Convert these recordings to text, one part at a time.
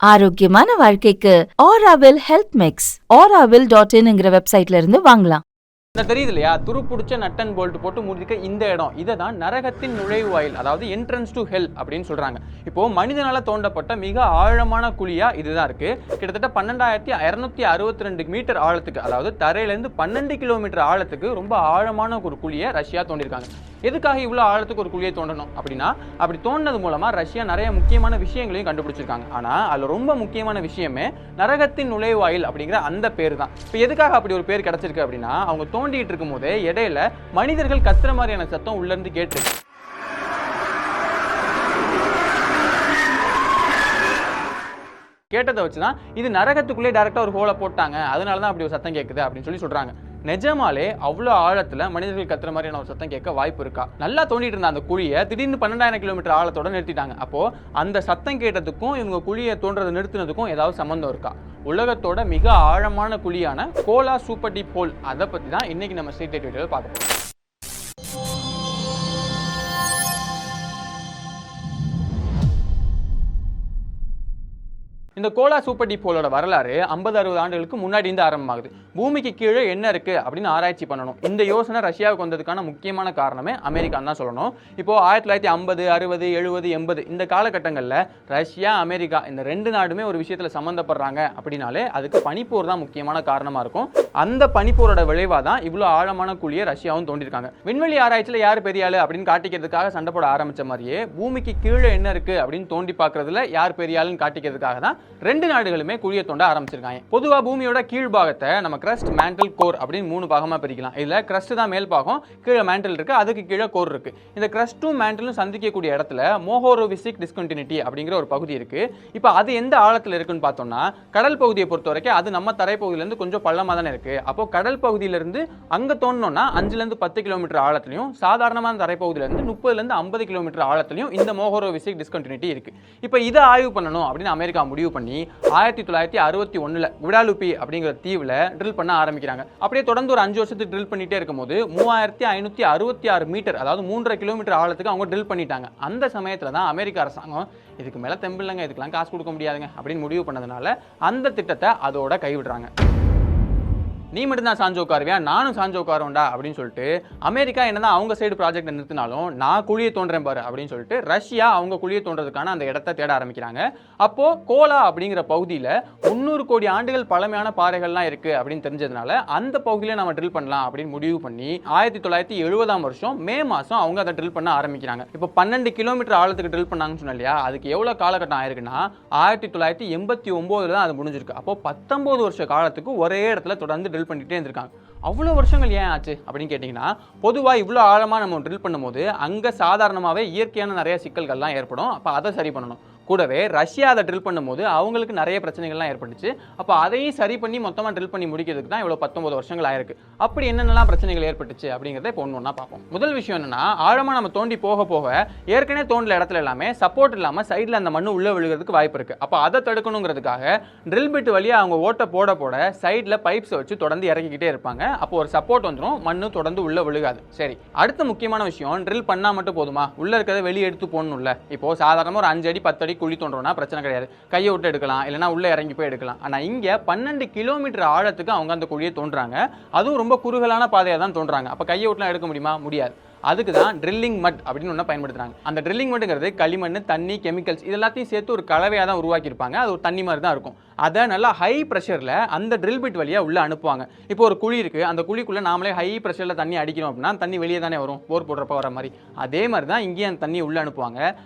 ஆரோக்கியமான வாழ்க்கைக்கு Aaravil health mix auraville.in வெப்சைட்ல இருந்து வாங்கலாம். தெரியுது இல்லையா, துருப்புடிச்ச நட் அண்ட் போல்ட் போட்டு முடிக்க இந்த இடம், இதை தான் நரகத்தின் நுழைவாயில், அதாவது என்ட்ரன்ஸ் டு ஹெல் அப்படின்னு சொல்றாங்க. இப்போ மனிதனால தோண்டப்பட்ட மிக ஆழமான குழியா இதுதான் இருக்கு. கிட்டத்தட்ட 12,262 மீட்டர் ஆழத்துக்கு, அதாவது தரையிலேருந்து 12 கிலோமீட்டர் ஆழத்துக்கு ரொம்ப ஆழமான ஒரு குழியை ரஷ்யா தோண்டிருக்காங்க. எதுக்காக இவ்வளோ ஆழத்துக்கு ஒரு குழியை தோண்டணும் அப்படின்னா, அப்படி தோண்டினது மூலமா ரஷ்யா நிறைய முக்கியமான விஷயங்களையும் கண்டுபிடிச்சிருக்காங்க. ஆனால் அதில் ரொம்ப முக்கியமான விஷயமே நரகத்தின் நுழைவாயில் அப்படிங்கிற அந்த பேர் தான். இப்போ எதுக்காக அப்படி ஒரு பேர் கிடைச்சிருக்கு அப்படின்னா, அவங்க தோண்டிட்டு இருக்கும் போதே இடையில மனிதர்கள் கத்துற மாதிரியான சத்தம் உள்ள இருந்து கேட்டு கேட்டதை வச்சுதான் இது நரகத்துக்குள்ளே டைரக்டா ஒரு ஹோலை போட்டாங்க, அதனாலதான் அப்படி ஒரு சத்தம் கேட்குது அப்படின்னு சொல்றாங்க. நிஜமாலே அவ்வளோ ஆழத்துல மனிதர்கள் கத்துற மாதிரியான ஒரு சத்தம் கேட்க வாய்ப்பு இருக்கா? நல்லா தோண்டிட்டு இருந்த அந்த குழியை திடீர்னு 12,000 கிலோமீட்டர் ஆழத்தோட நிறுத்திட்டாங்க. அப்போ அந்த சத்தம் கேட்டதுக்கும் இவங்க குழியை தோன்றதை நிறுத்தினதுக்கும் ஏதாவது சம்பந்தம் இருக்கா? உலகத்தோட மிக ஆழமான குழியான கோலா சூப்பர் டீப் ஹோல், அதை பத்தி தான் இன்னைக்கு நம்ம ஸ்ட்ரீட் லைட் வீடியோவில் பார்க்க போறோம். இந்த கோலா சூப்பர் டீப் ஹோலோட வரலாறு 50-60 ஆண்டுகளுக்கு முன்னாடி இருந்து ஆரம்பமாகுது. பூமிக்கு கீழே என்ன இருக்கு அப்படின்னு ஆராய்ச்சி பண்ணணும். இந்த யோசனை ரஷ்யாவுக்கு வந்ததுக்கான முக்கியமான காரணமே அமெரிக்கான்னு தான் சொல்லணும். இப்போ 1950, 60, 70, 80 இந்த காலகட்டங்களில் ரஷ்யா, அமெரிக்கா இந்த ரெண்டு நாடுமே ஒரு விஷயத்தில் சம்மந்தப்படுறாங்க அப்படின்னாலே அதுக்கு பனிப்போர் தான் முக்கியமான காரணமாக இருக்கும். அந்த பனிப்போரோட விளைவாக தான் இவ்வளோ ஆழமான குழியை ரஷ்யாவும் தோண்டிருக்காங்க. விண்வெளி ஆராய்ச்சியில் யார் பெரிய ஆளு அப்படின்னு காட்டிக்கிறதுக்காக சண்டை போட ஆரம்பிச்ச மாதிரியே பூமிக்கு கீழே என்ன இருக்கு அப்படின்னு தோண்டி பார்க்கறதுல யார் பெரிய ஆளுன்னு காட்டிக்கிறதுக்காக தான் ரெண்டு நாடுகளுமே குழியை தோண்ட ஆரம்பிச்சிருக்காங்க. பொதுவாக பூமியோட கீழ்பாகத்தை நம்ம கிரஸ்ட், மேண்டல், கோர் அப்படின்னு 3 பாகமாக பிரிக்கலாம். இதில் கிரஸ்ட் தான் மேல் பாகம், கீழே மேண்டல் இருக்கு, அதுக்கு கீழே கோர் இருக்கு. இந்த கிரஸ்ட்டும் மேண்டலும் சந்திக்கக்கூடிய இடத்துல மோஹோரோவிசிக் டிஸ்கண்டினியூட்டி அப்படிங்கிற ஒரு பகுதி இருக்கு. இப்போ அது எந்த ஆழத்தில் இருக்குன்னு பார்த்தோம்னா, கடல் பகுதியை பொறுத்த வரைக்கும் அது நம்ம தரைப்பகுதியிலேருந்து கொஞ்சம் பள்ளமாக தானே இருக்கு. அப்போ கடல் பகுதியிலிருந்து அங்கே தோண்டணும்னா 5-10 கிலோமீட்டர் ஆழத்திலையும், சாதாரணமான தரைப்பகுதியிலிருந்து 30-50 கிலோமீட்டர் ஆழத்திலையும் இந்த மோஹோரோவிசிக் டிஸ்கண்டினியூட்டி இருக்கு. இப்போ இதை ஆய்வு பண்ணணும் அப்படின்னு அமெரிக்கா முடிவு பண்ணி 1961 குடாலுப்பி அப்படிங்கிற தீவுல ட்ரில் பண்ண ஆரம்பிக்கிறாங்க. அப்படியே தொடர்ந்து ஒரு 5 வருஷத்துக்கு ட்ரில் பண்ணிட்டே இருக்கும்போது 3566 மீட்டர், அதாவது 3.5 கிலோமீட்டர் ஆழத்துக்கு அவங்க ட்ரில் பண்ணிட்டாங்க. அந்த சமயத்துல தான் அமெரிக்க அரசாங்கம் இதுக்கு மேல தெம்பில்லைங்க, இதுக்கெல்லாம் காசு கொடுக்க முடியாதுங்க அப்படின்னு முடிவு பண்ணதுனால அந்த திட்டத்தை அதோட கைவிடுறாங்க. நீ மட்டும்தான் சாஞ்சு உட்காருவியா, நானும் சாஞ்சு உட்காரோண்டா அப்படின்னு சொல்லிட்டு அமெரிக்கா என்னதான் அவங்க சைடு ப்ராஜெக்ட் நிறுத்தினாலும் நான் குழியை தோன்றேன் பாரு அப்படின்னு சொல்லிட்டு ரஷ்யா அவங்க குழியை தோன்றதுக்கான அந்த இடத்தை தேட ஆரம்பிக்கிறாங்க. அப்போ கோலா அப்படிங்கிற பகுதியில் 300 கோடி ஆண்டுகள் பழமையான பாறைகள்லாம் இருக்கு அப்படின்னு தெரிஞ்சதுனால அந்த பகுதியில் நம்ம ட்ரில் பண்ணலாம் அப்படின்னு முடிவு பண்ணி 1970ஆம் வருஷம் மே மாதம் அவங்க அதை ட்ரில் பண்ண ஆரம்பிக்கிறாங்க. இப்போ 12 கிலோமீட்டர் ஆழத்துக்கு ட்ரில் பண்ணாங்கன்னு சொன்னா இல்லையா, அதுக்கு எவ்வளோ காலகட்டம் ஆயிருக்குன்னா 1989 தான் அது முடிஞ்சிருக்கு. அப்போ 19 வருஷ காலத்துக்கு ஒரே இடத்துல தொடர்ந்து ட்ரில் பண்ணிட்டே இருந்திருக்காங்க. அவ்வளோ வருஷங்கள் ஏன் ஆச்சு அப்படின்னு கேட்டிங்கன்னா, பொதுவாக இவ்வளோ ஆழமாக நம்ம ட்ரில் பண்ணும்போது அங்கே சாதாரணமாகவே இயற்கையான நிறைய சிக்கல்கள்லாம் ஏற்படும். அப்போ அதை சரி பண்ணணும். கூடவே ரஷ்யா அதை ட்ரில் பண்ணும்போது அவங்களுக்கு நிறைய பிரச்சனைகள்லாம் ஏற்பட்டுச்சு. அப்போ அதையும் சரி பண்ணி மொத்தமாக ட்ரில் பண்ணி முடிக்கிறதுக்கு தான் இவ்வளோ 19 வருஷங்கள் ஆயிருக்கு. அப்படி என்னென்னலாம் பிரச்சனைகள் ஏற்பட்டுச்சு அப்படிங்கிறத இப்போ ஒன்று ஒன்றா பார்ப்போம். முதல் விஷயம் என்னன்னா, ஆழமாக நம்ம தோண்டி போக போக ஏற்கனவே தோண்டல இடத்துல எல்லாமே சப்போர்ட் இல்லாமல் சைடில் அந்த மண்ணு உள்ளே விழுகிறதுக்கு வாய்ப்பு இருக்குது. அப்போ அதை தடுக்கணுங்கிறதுக்காக ட்ரில் பிட் வழியாக அவங்க ஓட்டை போட போட சைடில் பைப்ஸை வச்சு தொடர்ந்து இறக்கிக்கிட்டே இருப்பாங்க. அப்போ ஒரு சப்போர்ட் வந்துடும், மண்ணு தொடர்ந்து உள்ளே விழுகாது. சரி, அடுத்த முக்கியமான விஷயம், ட்ரில் பண்ணால் மட்டும் போதுமா, உள்ளே இருக்கிறத வெளியே எடுத்து போடணும்ல. இப்போ சாதாரணமாக ஒரு 5 அடி 10 அடி குழி தோன்றோம்னா பிரச்சனை கிடையாது, கையை விட்டு எடுக்கலாம், இல்லைனா உள்ள இறங்கி போய் எடுக்கலாம். ஆனால் இங்கே 12 கிலோமீட்டர் ஆழத்துக்கு அவங்க அந்த குழியை தோன்றாங்க. அதுவும் ரொம்ப குறுகலான பாதையாக தான் தோன்றாங்க. அப்போ கையை விட்டுலாம் எடுக்க முடியுமா? முடியாது. அதுக்கு தான் ட்ரில்லிங் மட் அப்படின்னு ஒன்று பயன்படுத்துறாங்க. அந்த ட்ரில்லிங் மட்ங்கிறது களிமண், தண்ணி, கெமிக்கல்ஸ் இது எல்லாத்தையும் சேர்த்து ஒரு கலவையாக தான் உருவாக்கியிருப்பாங்க. அது ஒரு தண்ணி மாதிரி தான் இருக்கும். அதை நல்லா ஹை ப்ரெஷரில் அந்த ட்ரில் பிட் வழியாக உள்ளே அனுப்புவாங்க. இப்போ ஒரு குழி இருக்குது, அந்த குழிக்குள்ளே நாமளே ஹை ப்ரெஷரில் தண்ணி அடிக்கணும் அப்படின்னா தண்ணி வெளியே தானே வரும், போர் போடுறப்ப வர மாதிரி. அதே மாதிரி தான் இங்கேயும் அந்த தண்ணி உள்ளே அனுப்புவாங்க.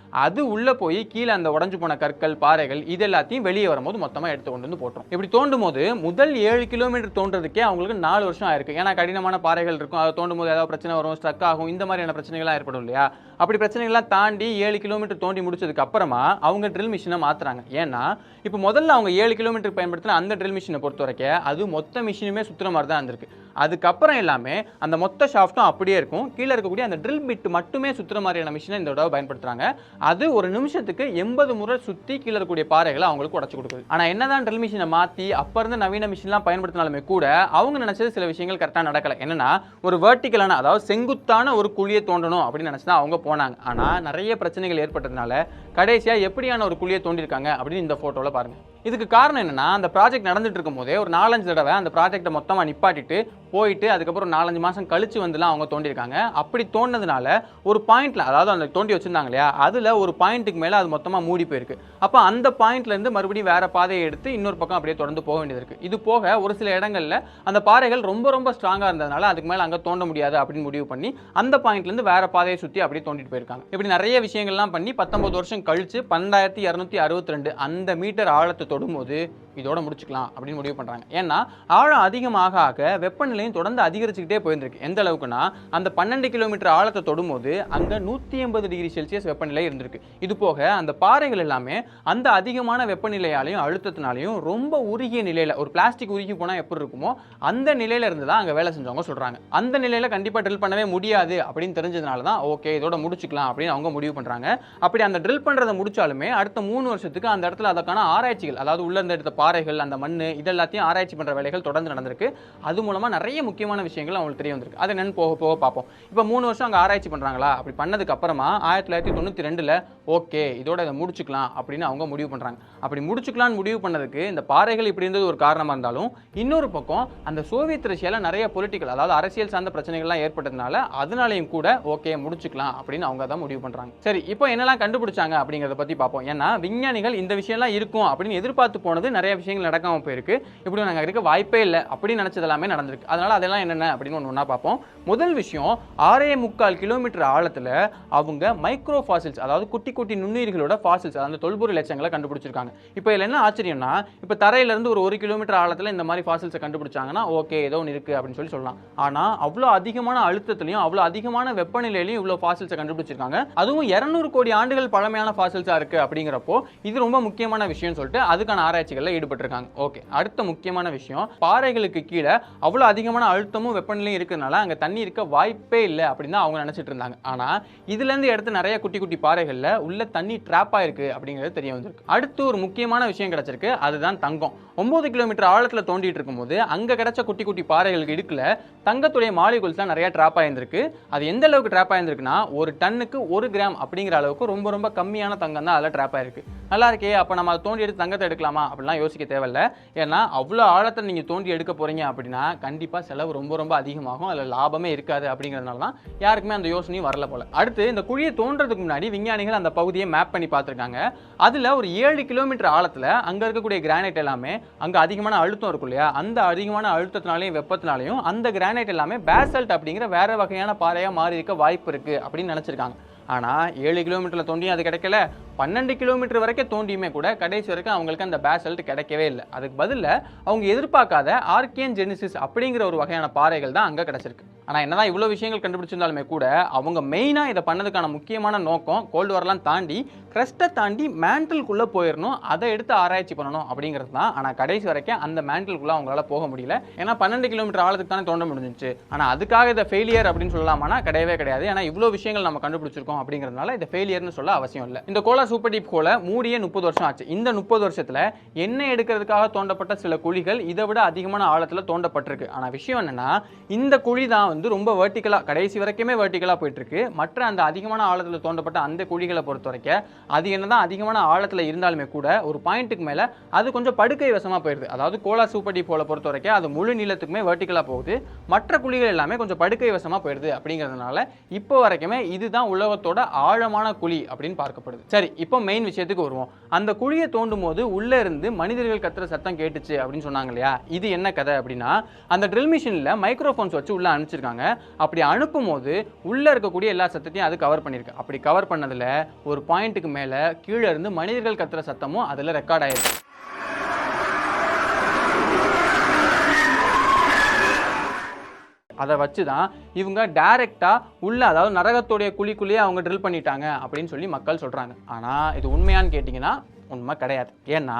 அது உள்ளே போய் கீழே அந்த உடஞ்சு போன கற்கள், பாறைகள் இது எல்லாத்தையும் வெளியே வரும்போது மொத்தமாக எடுத்து கொண்டு வந்து போட்டோம். இப்படி தோண்டும் போது முதல் 7 கிலோமீட்டர் தோன்றதுக்கே அவங்களுக்கு 4 வருஷம் ஆயிருக்கு. ஏன்னா கடினமான பாறைகள் இருக்கும், அதை தோண்டும் போது ஏதாவது பிரச்சனை வரும், ஸ்ட்ரக் ஆகும், இந்த மாதிரியான பிரச்சனைகள்லாம் ஏற்படும் இல்லையா. அப்படி பிரச்சனைகள்லாம் தாண்டி 7 கிலோமீட்டர் தோண்டி முடிச்சதுக்கு அப்புறமா அவங்க ட்ரில் மிஷினை மாத்துறாங்க. ஏன்னா இப்போ முதல்ல அவங்க 7 கிலோமீட்டர் பயன்படுத்தின அந்த ட்ரில் மிஷினை பொறுத்த வரைக்கும் அது மொத்த மிஷினுமே சுற்றுற மாதிரி தான் இருந்திருக்கு. அதுக்கப்புறம் எல்லாமே அந்த மொத்த ஷாஃப்ட்டும் அப்படியே இருக்கும். கீழே இருக்கக்கூடிய அந்த ட்ரில் பிட் மட்டுமே சுற்றுற மாதிரியான மிஷினை இந்த தடவை பயன்படுத்துறாங்க. அது ஒரு நிமிஷத்துக்கு 80 முறை சுற்றி கீழே இருக்கக்கூடிய பாறைகளை அவங்களுக்கு உடச்சு கொடுக்குது. ஆனால் என்னதான் ட்ரில் மிஷினை மாற்றி அப்போ இருந்து நவீன மிஷின்லாம் பயன்படுத்தினாலுமே கூட அவங்க நினைச்சது சில விஷயங்கள் கரெக்டாக நடக்கலை. என்னன்னா ஒரு வெர்டிகலான, அதாவது செங்குத்தான ஒரு குழியை தோண்டணும் அப்படின்னு நினைச்சு தான் அவங்க போனாங்க. ஆனால் நிறைய பிரச்சனைகள் ஏற்பட்டதுனால கடைசியாக எப்படியான ஒரு குழியை தோண்டிருக்காங்க அப்படின்னு இந்த ஃபோட்டோவில் பாருங்க. இதுக்கு காரணம் என்னன்னா, அந்த ப்ராஜெக்ட் நடந்துட்டு இருக்கும் போதே ஒரு 4-5 தடவை அந்த ப்ராஜெக்டை மொத்தமாக நிப்பாட்டிட்டு போயிட்டு அதுக்கப்புறம் 4-5 மாதம் கழிச்சு வந்துலாம் அவங்க தோண்டிருக்காங்க. அப்படி தோண்டினதுனால ஒரு பாயிண்ட்ல, அதாவது அந்த தோண்டி வச்சிருந்தாங்க இல்லையா, அதில் ஒரு பாயிண்ட்டுக்கு மேலே அது மொத்தமாக மூடி போயிருக்கு. அப்போ அந்த பாயிண்ட்லேருந்து மறுபடியும் வேற பாதையை எடுத்து இன்னொரு பக்கம் அப்படியே தொடர்ந்து போக வேண்டியது இருக்கு. இது போக ஒரு சில இடங்களில் அந்த பாறைகள் ரொம்ப ரொம்ப ஸ்ட்ராங்காக இருந்ததுனால அதுக்கு மேலே அங்கே தோண்ட முடியாது அப்படின்னு முடிவு பண்ணி அந்த பாயிண்ட்லேருந்து வேற பாதையை சுற்றி அப்படியே தோண்டிட்டு போயிருக்காங்க. இப்படி நிறைய விஷயங்கள்லாம் பண்ணி 19 வருஷம் கழிச்சு 12,262 அந்த மீட்டர் ஆழத்தை தொடும்போது இதோட முடிச்சுக்கலாம் அப்படின்னு முடிவு பண்றாங்க. ஏன்னா ஆழம் அதிகமாக ஆக வெப்பநிலையும் தொடர்ந்து அதிகரிச்சுக்கிட்டே போயிருந்திருக்கு. எந்த அளவுக்குன்னா அந்த 12 கிலோமீட்டர் ஆழத்தை தொடும்போது அங்க 180 டிகிரி செல்சியஸ் வெப்பநிலை இருந்திருக்கு. இது போக அந்த பாறைகள் எல்லாமே அந்த அதிகமான வெப்பநிலையாலையும் அழுத்தத்தினாலையும் ரொம்ப உருகிய நிலையில, ஒரு பிளாஸ்டிக் உருகி போனா எப்படி இருக்குமோ அந்த நிலையில இருந்து தான் அங்க வேலை செஞ்சவங்க சொல்றாங்க. அந்த நிலையில கண்டிப்பா ட்ரில் பண்ணவே முடியாது அப்படின்னு தெரிஞ்சதுனால தான் ஓகே இதோட முடிச்சுக்கலாம் அப்படின்னு அவங்க முடிவு பண்றாங்க. அப்படி அந்த ட்ரில் பண்றதை முடிச்சாலுமே அடுத்த 3 வருஷத்துக்கு அந்த இடத்துல அதற்கான ஆராய்ச்சிகள், அதாவது உள்ள இருந்த எடுத்த பாறைகள், அந்த மண்ணு, இதெல்லாத்தையும் ஆராய்ச்சி பண்ற வேலைகள் தொடர்ந்து நடந்திருக்கு. அது மூலமா நிறைய முக்கியமான விஷயங்கள் அவங்களுக்கு தெரிய வந்திருக்கு. அது என்னன்னு போக போக பார்ப்போம். இப்போ 3 வருஷம் அங்க ஆராய்ச்சி பண்றாங்களா, அப்படி பண்ணதுக்கு அப்புறமா 1992ல ஓகே இதோட இதை முடிச்சுக்கலாம் அப்படின்னு அவங்க முடிவு பண்றாங்க. அப்படி முடிச்சுக்கலாம்னு முடிவு பண்ணதுக்கு இந்த பாறைகள் இப்படி இருந்தது ஒரு காரணமா இருந்தாலும், இன்னொரு பக்கம் அந்த சோவியத் ரஷ்யால நிறைய பொலிட்டிக்கல், அதாவது அரசியல் சார்ந்த பிரச்சனைகள்லாம் ஏற்பட்டதுனால அதனாலையும் கூட ஓகே முடிச்சுக்கலாம் அப்படின்னு அவங்க தான் முடிவு பண்றாங்க. சரி, இப்போ என்னெல்லாம் கண்டுபிடிச்சாங்க அப்படிங்கறத பத்தி பார்ப்போம். ஏன்னா விஞ்ஞானிகள் இந்த விஷயம்லாம் இருக்கும் அப்படின்னு எதிர்பார்த்து போனது நிறைய விஷயங்கள் நடக்காம போயிருக்கு. இப்படி நாங்க இருக்க வாய்ப்பே இல்லை அப்படின்னு நினைச்சது எல்லாமே நடந்திருக்கு. அதனால அதெல்லாம் என்னென்ன அப்படின்னு ஒண்ணா பார்ப்போம். முதல் விஷயம், 6.25 கிலோமீட்டர் ஆழத்துல அவங்க மைக்ரோ ஃபாசில்ஸ், அதாவது குட்டி குட்டி நுண்ணுயிர்களோட ஃபாசில்ஸ், அந்த தொல்பொருள் எச்சங்களை கண்டுபிடிச்சிருக்காங்க. இப்போ இதுல என்ன ஆச்சரியம்னா, இப்போ தரையில இருந்து ஒரு 1 கிலோமீட்டர் ஆழத்துல இந்த மாதிரி ஃபாசில்ஸை கண்டுபிடிச்சாங்கன்னா ஓகே ஏதோ ஒன்று இருக்கு அப்படின்னு சொல்லலாம். ஆனா அவ்வளோ அதிகமான அழுத்தத்திலையும் அவ்வளோ அதிகமான வெப்பநிலையிலையும் இவ்வளோ ஃபாசில்ஸை கண்டுபிடிச்சிருக்காங்க. அதுவும் 200 கோடி ஆண்டுகள் பழமையான ஃபாசில்ஸா இருக்கு அப்படிங்கிறப்போ இது ரொம்ப முக்கியமான விஷயம் சொல்லிட்டு அதுக்கான ஆராய்ச்சிகள்ல ஈடுபட்டிருக்காங்க. ஓகே, அடுத்த முக்கியமான விஷயம், பாறைகளுக்கு கீழே அவ்வளோ அதிகமான அழுத்தமும் வெப்பநிலையும் இருக்கிறதுனால அங்க தண்ணி இருக்க வாய்ப்பே இல்லை அப்படின்னு அவங்க நினைச்சிட்டு இருந்தாங்க. ஆனா இதுல இருந்து எடுத்து நிறைய குட்டி குட்டி பாறைகள்ல உள்ள தண்ணி ட்ராப் ஆயிருக்கு அப்படிங்கிறது தெரிய வந்திருக்கு. அடுத்து ஒரு முக்கியமான விஷயம் கிடைச்சிருக்கு, அதுதான் தங்கம். 9 கிலோமீட்டர் ஆழத்துல தோண்டிட்டு இருக்கும்போது அங்க கிடைச்ச குட்டி குட்டி பாறைகளுக்கு இடுக்குல தங்கத்துடைய மாலிகுல்ஸ் தான் நிறைய ட்ராப் ஆயிருந்திருக்கு. அது எந்த அளவுக்கு ட்ராப் ஆயிருந்திருக்குன்னா, ஒரு டன்னுக்கு 1 கிராம் அப்படிங்கிற அளவுக்கு ரொம்ப ரொம்ப கம்மியான தங்கம் தான் அதில் ட்ராப் ஆயிருக்கு. நல்லா இருக்கே, அப்போ நம்ம அதை தோண்டி எடுத்து தங்கத்தை எடுக்கலாமா அப்படிலாம் யோசிக்க தேவையில்ல. ஏன்னா அவ்வளோ ஆழத்தை நீங்கள் தோண்டி எடுக்க போறீங்க அப்படின்னா கண்டிப்பாக செலவு ரொம்ப ரொம்ப அதிகமாகும், அதில் லாபமே இருக்காது. அப்படிங்கிறதுனால தான் யாருக்குமே அந்த யோசனையும் வரல போல. அடுத்து இந்த குழியை தோன்றதுக்கு முன்னாடி விஞ்ஞானிகள் அந்த பகுதியை மேப் பண்ணி பார்த்துருக்காங்க. அதில் ஒரு 7 கிலோமீட்டர் ஆழத்தில் அங்கே இருக்கக்கூடிய கிரானைட் எல்லாமே, அங்கே அதிகமான அழுத்தம் இருக்கும் இல்லையா, அந்த அதிகமான அழுத்தத்தினாலையும் வெப்பத்தினாலையும் அந்த கிரானைட் எல்லாமே பேசல்ட் அப்படிங்கிற வேற வகையான பாறையாக மாறி இருக்க வாய்ப்பு இருக்கு அப்படின்னு நினச்சிருக்காங்க. ஆனால் 7 கிலோமீட்டரில் தோண்டியும் அது கிடைக்கல, 12 கிலோமீட்டர் வரைக்கும் தோண்டியுமே கூட கடைசி வரைக்கும் அவங்களுக்கு அந்த பேசல்ட் கிடைக்கவே இல்லை. அதுக்கு பதிலில் அவங்க எதிர்பார்க்காத ஆர்கியன் ஜெனிசிஸ் அப்படிங்கிற ஒரு வகையான பாறைகள் தான் அங்கே கிடைச்சிருக்கு. ஆனால் என்னதான் இவ்வளோ விஷயங்கள் கண்டுபிடிச்சிருந்தாலுமே கூட அவங்க மெயினாக இதை பண்ணதுக்கான முக்கியமான நோக்கம் கோல்டு வார்லாம் தாண்டி கிரஸ்ட்டை தாண்டி மேண்டலுக்குள்ளே போயிடணும், அதை எடுத்து ஆராய்ச்சி பண்ணணும் அப்படிங்கிறது தான். ஆனால் கடைசி வரைக்கும் அந்த மேண்டலுக்குள்ளே அவங்களால போக முடியல. ஏன்னா 12 கிலோமீட்டர் ஆழத்துக்கு தானே தோண்ட முடிஞ்சிச்சு. ஆனால் அதுக்காக இதை ஃபெயிலியர் அப்படின்னு சொல்லலாமானா கிடையவே கிடையாது. ஏன்னா இவ்வளோ விஷயங்கள் நம்ம கண்டுபிடிச்சிருக்கோம் அப்படிங்கிறதுனால இதை ஃபெயிலியர்னு சொல்ல அவசியம் இல்லை. இந்த கோலா சூப்பர் டீப் கோலை மூடியே 30 வருஷம் ஆச்சு. இந்த 30 வருஷத்துல எண்ணெய் எடுக்கிறதுக்காக தோண்டப்பட்ட சில குழிகள் இதை விட அதிகமான ஆழத்துல தோண்டப்பட்டிருக்கு. ஆனா விஷயம் என்னன்னா, இந்த குழி தான் வந்து ரொம்ப வெர்டிகலா, கடைசி வரைக்குமே வெர்டிகலா போயிட்டு இருக்கு. மற்ற அந்த அதிகமான ஆழத்துல தோண்டப்பட்ட அந்த குழிகளை பொறுத்த வரைக்கும் அது என்னதான் அதிகமான ஆழத்துல இருந்தாலுமே கூட ஒரு பாயிண்ட்டுக்கு மேல அது கொஞ்சம் படுக்கை வசமா போயிடுது. அதாவது கோலா சூப்பர் டீப் கோலை பொறுத்த வரைக்கும் அது முழு நீளத்துக்குமே வெர்டிகலா போகுது, மற்ற குழிகள் எல்லாமே கொஞ்சம் படுக்கை வசமா போயிடுது. அப்படிங்கிறதுனால இப்போ வரைக்குமே இதுதான் உலகத்தோட ஆழமான குழி அப்படின்னு பார்க்கப்படுது. சரி, இப்போ மெயின் விஷயத்துக்கு வருவோம். அந்த குழியை தோண்டும் போது உள்ள இருந்து மனிதர்கள் கத்துற சத்தம் கேட்டுச்சு அப்படின்னு சொன்னாங்க இல்லையா, இது என்ன கதை அப்படின்னா, அந்த ட்ரில் மிஷின்ல மைக்ரோஃபோன்ஸ் வச்சு உள்ள அனுப்பிச்சிருக்காங்க. அப்படி அனுப்பும் போது உள்ள இருக்கக்கூடிய எல்லா சத்தத்தையும் அது கவர் பண்ணிருக்கு. அப்படி கவர் பண்ணதுல ஒரு பாயிண்ட்டுக்கு மேல கீழே இருந்து மனிதர்கள் கத்துற சத்தமும் அதுல ரெக்கார்ட் ஆயிருக்கு. அதை வச்சு தான் இவங்க டைரக்டா உள்ள, அதாவது நரகத்துடைய குழிக்குள்ளேயே அவங்க ட்ரில் பண்ணிட்டாங்க அப்படின்னு சொல்லி மக்கள் சொல்றாங்க. ஆனா இது உண்மையான்னு கேட்டிங்கன்னா உண்மை கிடையாது. ஏன்னா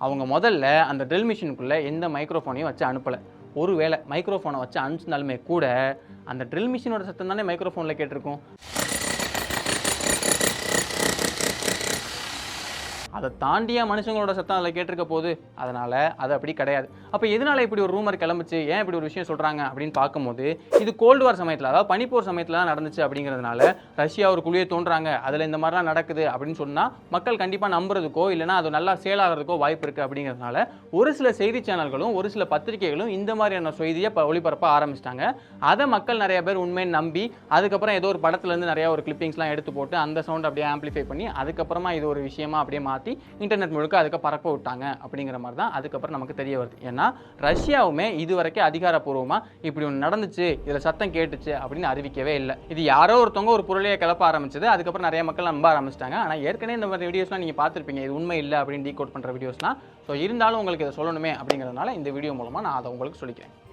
அவங்க முதல்ல அந்த ட்ரில் மிஷினுக்குள்ள எந்த மைக்ரோஃபோனையும் வச்சு அனுப்பலை. ஒருவேளை மைக்ரோஃபோனை வச்சு அனுப்பிச்சிருந்தாலுமே கூட அந்த ட்ரில் மிஷினோட சத்தம் தானே மைக்ரோஃபோனில் கேட்டிருக்கும். அதை தாண்டிய மனுஷங்களோட சத்தம் அதில் கேட்டிருக்க போது, அதனால் அது அப்படி கிடையாது. அப்போ எதனால் இப்படி ஒரு ரூமர் கிளம்பிச்சு, ஏன் இப்படி ஒரு விஷயம் சொல்கிறாங்க அப்படின்னு பார்க்கும்போது, இது கோல்டு வார் சமயத்தில், அதாவது பனிப்போர் சமயத்தில் தான் நடந்துச்சு அப்படிங்கிறதுனால ரஷ்யா ஒரு குழியை தோன்றாங்க, அதில் இந்த மாதிரிலாம் நடக்குது அப்படின்னு சொன்னால் மக்கள் கண்டிப்பாக நம்புறதுக்கோ இல்லைனா அது நல்லா சேலாகிறதுக்கோ வாய்ப்பு இருக்குது. அப்படிங்கிறதுனால ஒரு சில செய்தி சேனல்களும் ஒரு சில பத்திரிகைகளும் இந்த மாதிரியான செய்தியை ஒளிபரப்ப ஆரம்பிச்சிட்டாங்க. அதை மக்கள் நிறைய பேர் உண்மையை நம்பி அதுக்கப்புறம் ஏதோ ஒரு படத்துலேருந்து நிறையா ஒரு கிளிப்பிங்ஸ்லாம் எடுத்து போட்டு அந்த சவுண்ட் அப்படியே ஆம்பிளிஃபை பண்ணி அதுக்கப்புறமா இது ஒரு விஷயமா அப்படியே மாற்றி இன்டர்நெட் முழுக்க அதுக்கு பரப்ப விட்டாங்க அப்படிங்கிற மாதிரி தான் அதுக்கப்புறம் நமக்கு தெரிய வருது. ஏன்னா ரஷ்யாவுமே இது வரைக்கும் அதிகாரப்பூர்வமா இப்படி ஒன்று நடந்துச்சு, இதில் சத்தம் கேட்டுச்சு அப்படின்னு அறிவிக்கவே இல்லை. இது யாரோ ஒருத்தவங்க ஒரு பொருளையை கிளப்ப ஆரம்பிச்சது, அதுக்கப்புறம் நிறைய மக்கள் நம்ப ஆரம்பிச்சிட்டாங்க. ஆனால் ஏற்கனவே இந்த மாதிரி வீடியோஸ்லாம் நீங்கள் பார்த்துருப்பீங்க, இது உண்மை இல்லை அப்படின்னு டீகோட் பண்ணுற வீடியோஸ்லாம். ஸோ இருந்தாலும் உங்களுக்கு இதை சொல்லணுமே அப்படிங்கிறதுனால இந்த வீடியோ மூலமாக நான் அதை உங்களுக்கு சொல்லிக்கிறேன்.